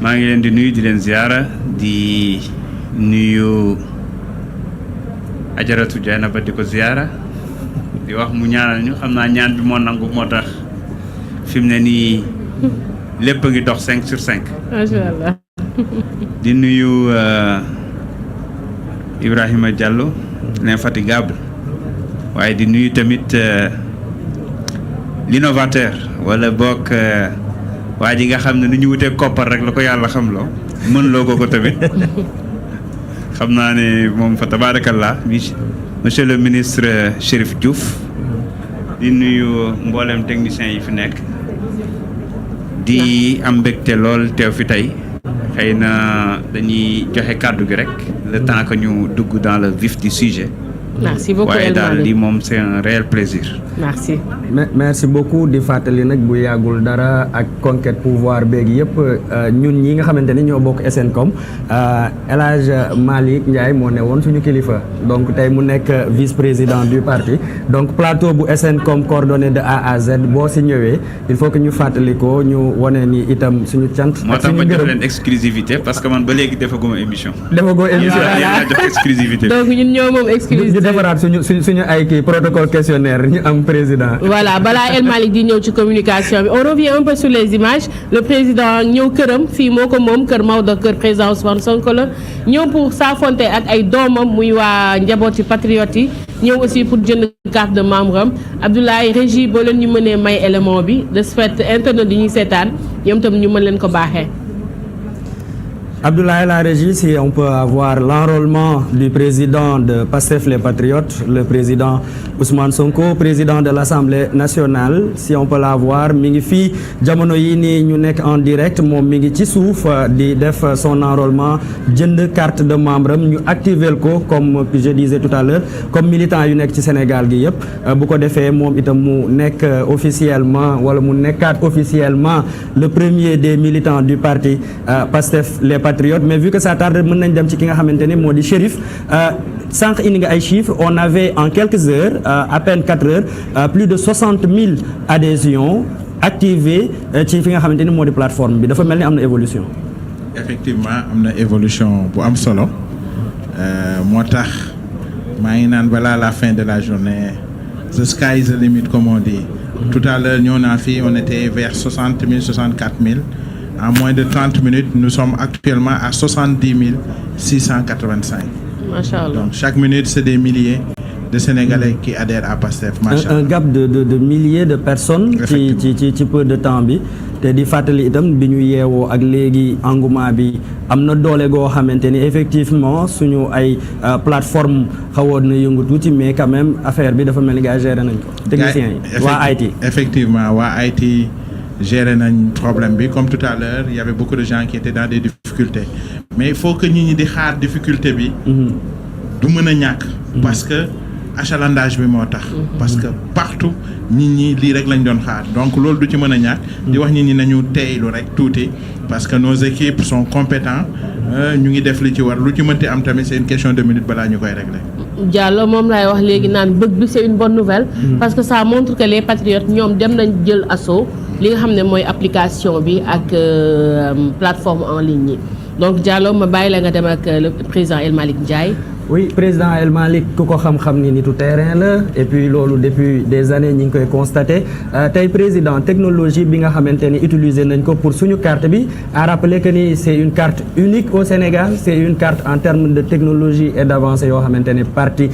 maa ngi leen di nuyu di leen ziara di nuyu Ajaratu Dieynaba di ko ziara di wax mu ñaanal ñu xam naa ñaan bi moo nangu moo tax fi mu ne nii lépp a ngi dox 5/5. macha allah. di nuyu Ibrahima Diallo l'infatigable waaye di nuyu tamit l'innovateur wala bokk waa ji nga xam ne nu ñu wutee koppar rek la ko yàlla xam loo mën loo ko tamit xam naa ne moom fa tabaarakallah monsieur le ministre Chérif Diouf di nuyu mboolem techniciens yi fi nekk di am mbégte lool teew fi tey xëy na dañuy joxe kàddu gi rek le temps que ñu dugg dans le vif du sujet. merci beaucoup waaye daal lii moom c'est un réel plaisir. merci. merci beaucoup di fàttali nag bu yàggul dara ak conquête pouvoir beeg yëpp ñun ñi nga xamante ni ñoo bokk SNCOM El Hadj Malick Ndiaye moo ne woon suñu kilifa donc tey mu nekk vice-président du parti donc plateau bu SNCOM coordonné de A à Z boo si ñëwee il faut que ñu fàttali ko ñu wane ni itam suñu cant. moo tax ma jox leen exclusivité parce que man ba léegi defaguma émission. defagoo émission yéen jox exclusivité. donc ñun ñoo moom exclusivité. defaraat suñu ay kii protocole questionnaire ñu am président. voilà balaa El Malick di ñëw ci communication bi on revient un peu sur les images le président ñëw këram fii moo ko moom kër Maodo kër président Ousmane Sonko la ñëw pour s'affronter ak ay doomam muy waa njabooti patriotes yi ñëw aussi pour jënd carte de membre am Abdoulaye Régie boo leen ñu mënee may élément bi de ce fait internet yi ñuy seetaan ñoom tam ñu mën leen ko baaxee. Abdoulaye la régie, si on peut avoir l'enrôlement du président de PASTEF les Patriotes, le président Ousmane Sonko, président de l'Assemblée nationale, si on peut l'avoir mi ngi fii jamono yi nii ñu nekk en direct moom mi ngi ci suuf di def son enrôlement jënd carte de membre am ñu activer ko comme je disais tout à l'heure comme militant yu nekk ci Sénégal gi yëpp bu ko defee moom itam mu nekk officiellement wala mu nekkaat officiellement le premier des militants du parti PASTEF les Patriotes, mais vu que ça tarde mën nañ dem ci ki nga xamante ni moo di Chérif sànq indi nga ay chiffres on avait en quelques heures à peine 4 heures plus de 60 000 adhésions activées ci fi nga xamante ni moo di plateforme bi dafa mel ni am na évolution. effectivement am na évolution bu am solo moo tax maa ngi naan balaa la fin de la journée the sky is the limit comme on dit. Tout à l'heure ñëw naa fii on était vers 60 000 64 000. En moins de 30 minutes, nous sommes actuellement à 70 685. Machallah. Donc chaque minute, c'est des milliers de Sénégalais qui adhèrent à PASTEF. Un gap de milliers de personnes ci peu de temps bi te di fàttali itam bi ñu yeewoo ak léegi engouement bi am na doole goo xamante ni effectivement suñu ay plateforme xawoon na yëngu tuuti mais quand même affaire bi dafa mel ni gars géré nañ ko. techniciens yi waa IT. Effectivement waa IT. Gérer nañ problème bi comme tout à l'heure il y avait beaucoup de gens qui étaient dans des difficultés mais il faut que nit ñi di xaar difficulté bi du mën a ñàkk parce que achalandage bi moo tax parce que partout nit ñi lii rek lañ doon xaar donc loolu du ci mën a ñàkk di wax nit ñi nañu teylu rek tuuti parce que nos équipes sont compétents ñu ngi def li ci war lu ci mënti am tamit c'est une question de minutes balaa ñu koy régler. Diallo moom laay wax léegi naan bëgg bi c'est une bonne nouvelle parce que ça montre que les patriotes ñoom dem nañ jël assaut li nga xam ne mooy application bi ak plateforme en ligne yi donc Diallo ma bàyyi la nga dem ak le président El Malick Ndiaye. oui président El Malick ku ko xam-xam ni nitu terrain la et puis loolu depuis des années ñi ngi koy constaté tey président technologie bi nga xamante ni utiliser nañ ko pour suñu carte bi à rappeler que ni c'est une carte unique au Sénégal c'est une carte en termes de technologie et d'avancée yoo xamante ni parti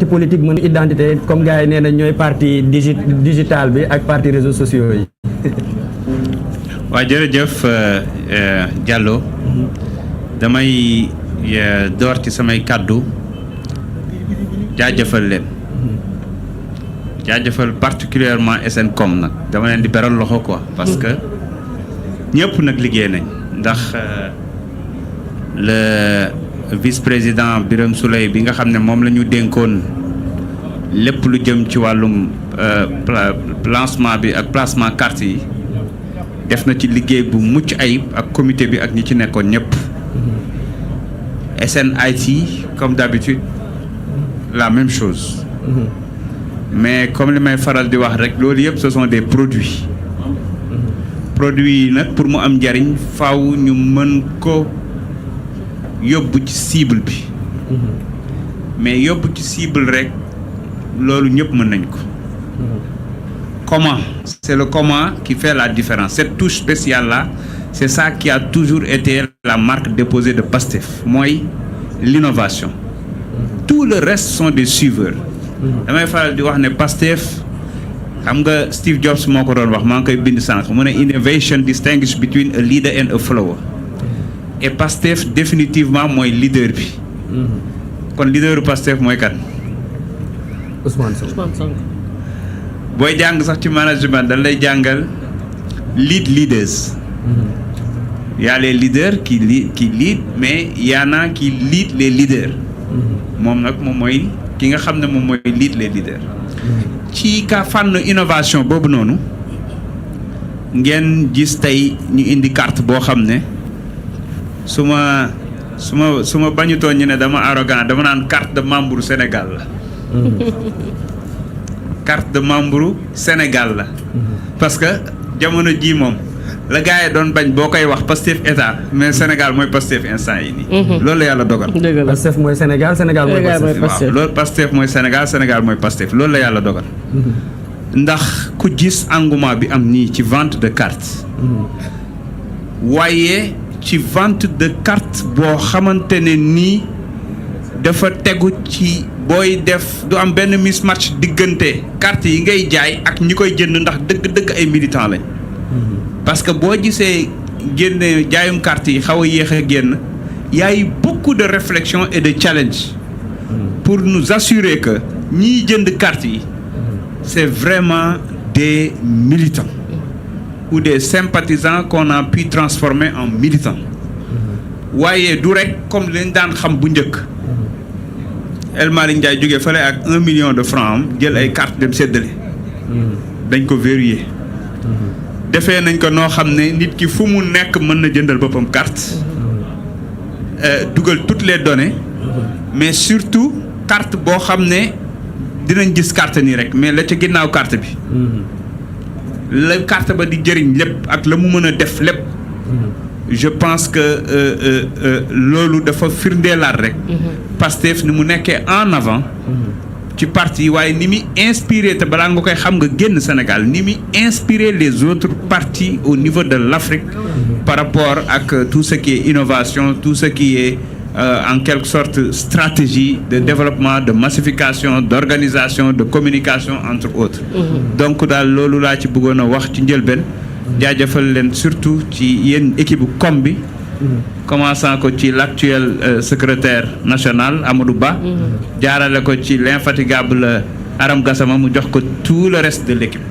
politique mën identité comme gars yi nee na ñooy parti digital bi ak parti réseaux sociaux yi. waaw jërëjëf Diallo damay door ci samay kàddu jaajëfal leen jaajëfal particulièrement SNCOM nag dama leen di beral loxo quoi parce que ñëpp nag liggéey nañ ndax le vice-président Birame Souleye bi nga xam ne moom la ñu dénkoon lépp lu jëm ci wàllum lancement bi ak placement carte yi def na ci liggéey bu mucc ayib ak comité bi ak ñi ci nekkoon ñëpp SNIT comme d'habitude la même chose mais comme li may faral di wax rek loolu yëpp ce sont des produits produit yi nag pour mu am njariñ faaw ñu mën ko yóbbu ci cible bi mais yóbbu ci cible rek loolu ñëpp mën nañ ko comment c'est le comment qui fait la différence cette touche spéciale là c'est ça qui a toujours été la marque déposée de Pastef mooy l'innovation tout le reste sont des suiveurs damay faral di wax ne Pastef xam nga Steve Jobs moo ko doon wax maa ngi koy bind sànq mu ne innovation distinguish between a leader and a follower et Pastef définitivement mooy leader bi kon leaderu Pastef mooy kan Ousmane Sonko. Ousmane Sonko. booy jàng sax ci management dañ lay jàngal leaders y a les leaders qui lead mais y en a qui lead les leaders moom nag moom mooy ki nga xam ne moom mooy lead les leaders ci ka fànn innovation boobu noonu ngeen gis tey ñu indi carte boo xam ne su ma bañutoo ñu ne dama arrogant dama naan carte de membre Sénégal la carte de membre Sénégal la parce que jamono ji moom la gars yi doon bañ boo koy wax Pastef état mais Sénégal mooy Pastef instant yi nii loolu la yàlla dogal dëgg la Pastef mooy Sénégal Sénégal mooy Pastef. waaw loolu Pastef mooy Sénégal Sénégal mooy Pastef loolu la yàlla dogal ndax ku gis engouement bi am nii ci vente de carte waaye ci vente de carte boo xamante ne nii dafa tegu ci booy def du am benn mismatch diggante carte yi ngay jaay ak ñi koy jënd ndax dëgg-dëgg ay militants lañ parce que boo gisee génne jaayum carte yi xaw a yéex a génn y a eu beaucoup de réflexion et de challenge pour nous assurer que ñiy jënd carte yi c'est vraiment des militants ou des sympathisants qu'on a pu transformer en militants waaye du rek comme lañ daan xam bu njëkk El Malick Ndiaye jógee fële ak 1 million de francs am jël ay carte dem séddale dañ ko verrouiller defee nañ ko noo xam ne nit ki fu mu nekk mën na jëndal boppam carte dugal toutes les données mais surtout carte boo xam ne dinañ gis carte nii rek mais la ca ginnaaw carte bi la carte ba di jëriñ lépp ak la mu mën a def lépp je pense que loolu dafa firndeelaat rek Pastef ni mu nekkee en avant ci parti waaye ni muy inspiré te balaa nga koy xam nga génn Sénégal ni muy inspiré les autres partis au niveau de l'Afrique par rapport ak tout ce qui est innovation tout ce qui est en quelque sorte stratégie de développement de massification d'organisation de communication entre autres donc daal loolu laa ci bëggoon a wax ci njëlbeen jaajëfal leen surtout ci yéen équipe bu com bi commençant ko ci l'actuel secrétaire national Amadou Ba jaarale ko ci l'infatigable Aram Gassama mu jox ko tout le reste de l'équipe.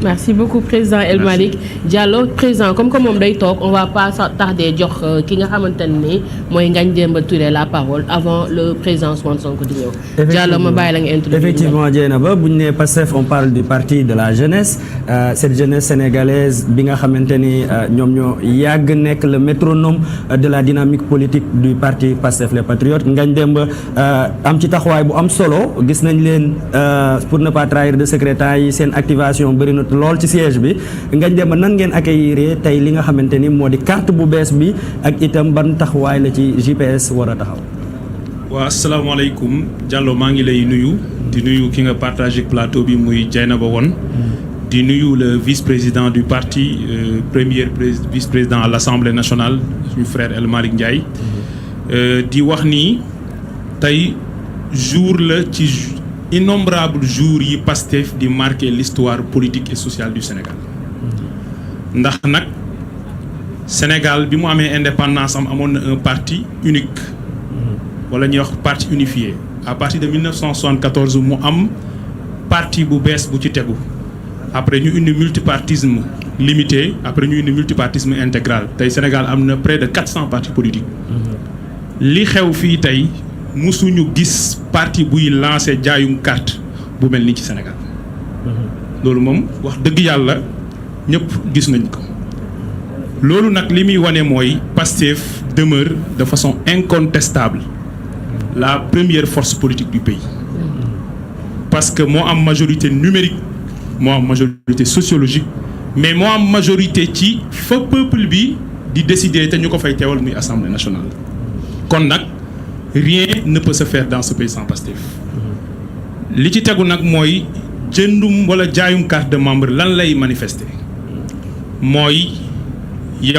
Merci beaucoup président El Malick Diallo président comme que moom day toog on va pas tarder jox ki nga xamante ne mooy Ngagne Demba Touré la parole avant le président Ousmane Sonko di ñëw. Diallo ma bàyyi la nga introduire. Effectivement Dieynaba bu ñu nee Pastef on parle du parti de la jeunesse cette jeunesse sénégalaise bi nga xamante ni ñoom ñoo yàgg nekk le métronome de la dynamique politique du parti Pastef les Patriotes Ngagne Demba am ci taxawaay bu am solo gis nañ leen pour ne pas trahir de secrétaire yi seen activation bëri na lool ci siège bi Ngagne Demba nan ngeen accueillir tey li nga xamante ni moo di carte bu bees bi ak itam ban taxawaay la ci JPS war a taxaw. waaw asalaamaaleykum Diallo maa ngi lay nuyu di nuyu ki nga partagé plateau bi muy Dieynaba Wone di nuyu le vice-président du parti premier vice-président à l'Assemblée nationale suñu frère El Malick Ndiaye di wax ni tey jour la ci innombrables jours yi Pastef di marquer l'histoire politique et sociale du Sénégal ndax nag Sénégal bi mu amee indépendance amoon na un parti unique wala ñuy wax parti unifié à partir de 1974 mu am parti bu bees bu ci tegu après ñu indi multipartisme limité après ñu indi multipartisme intégral tey Sénégal am na près de 400 partis politiques li xew fii tey musuñu gis parti buy lancé jaayum carte bu mel ni ci Sénégal loolu moom wax dëgg yàlla ñëpp gis nañ ko loolu nag li muy wane mooy Pastef demeure de façon incontestable la première force politique du pays parce que moo am majorité numérique moo am majorité sociologique mais moo am majorité ci fa peuple bi di décider te ñu ko fay teewal muy assemblée nationale. kon nag rien ne peut se faire dans ce pays sans Pastef li ci tegu nag mooy jëndum wala jaayum carte de membre lan lay manifester mooy